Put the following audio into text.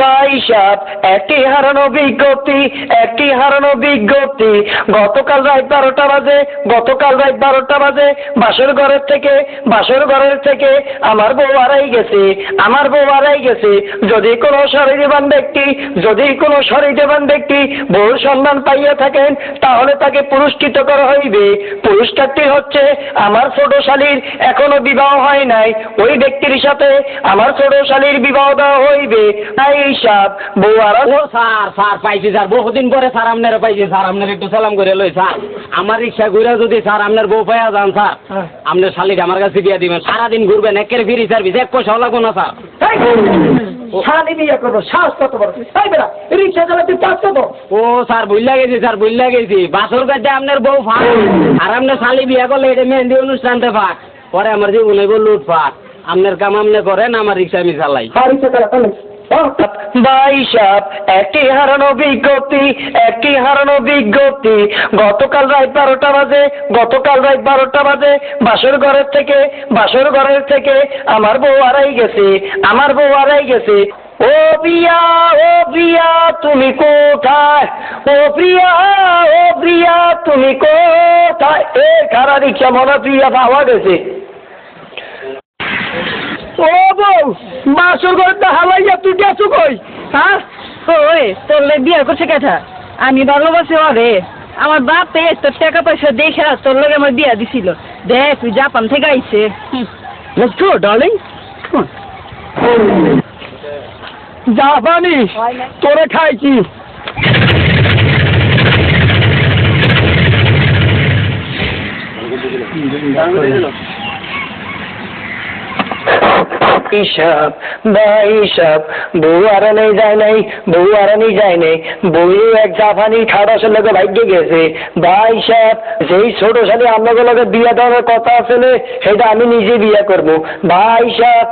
বাইশাপ একটি হারানো বিজ্ঞপ্তি গতকাল রাত 12টা বাজে বাসর ঘরের থেকে আমার বউ হারাই গেছে যদি কোনো সহৃদয়বান ব্যক্তি বউর সন্ধান পাইয়া থাকেন তাহলে তাকে পুরস্কৃত করা হইবে। পুরস্কারটি হচ্ছে আমার ছোট শালীর এখনো বিবাহ হয় নাই, ওই ব্যক্তির সাথে আমার ছোট শালীর বিবাহ দেওয়া হইবে। এইসব বউ আর স্যার পাইছি স্যার, বহুদিন পরে স্যার আপনারা পাইছি স্যার, আপনার একটু সালাম করে লই স্যার। আমার রিক্সা ঘুরে যদি স্যার আপনার বউ পাইয়া যান স্যার, আপনার শালিটা আমার কাছে বিয়া দিবেন, সারাদিন ঘুরবেন, একের ফ্রি সার্ভিস, 1 পয়সাও লাগবো না স্যার। শালি বিয়ে করবো, সাহস কত বড় রিক্সা চালাতে পারছো তো? ও স্যার ভুল্লা গেছি বাসর কাছে আপনার বউ ফাঁক আর আপনার শালি বিয়া করলে এটা মেহেন্দি অনুষ্ঠানটা ফাঁক, পরে আমার জীবন হইব লুটপাট। আপনার কাম আপনি করেন, আমার রিক্সা আমি চালাই। বাইশাপ একটি হারানো বিজ্ঞপ্তি গতকাল রাত 12টা বাজে বাসর ঘরের থেকে আমার বউ হারাই গেছে। ও প্রিয়া তুমি কোথায়? তুমি কোথায়? এ খারা রিক্সা মনে প্রিয়া পাওয়া গেছে। ও বউ, বাসর ঘরটা হালাইয়া তুই গেছো কই? হ্যাঁ ওই তোর বিয়ে করছে কেটা? আমি ভালোবাসি ওরে, আমার বাপ তোর টাকা পয়সা দেখে তোর লগে আমার বিয়া দিছিল। দেখ তুই জাপান থেকে আইছে। Let's go, darling. জাপানি তোরে খাইছি। বাইশাপ বউ আরানি যায় নাই, বউ এক জাপানি খাটাসের লোকে ভাগ্যে গেছে। বাইশাপ যেই ছোট শালী আপনাদের লোকে বিয়া দেওয়ার কথা আছে সেটা আমি নিজে বিয়া করবো। বাইশাপ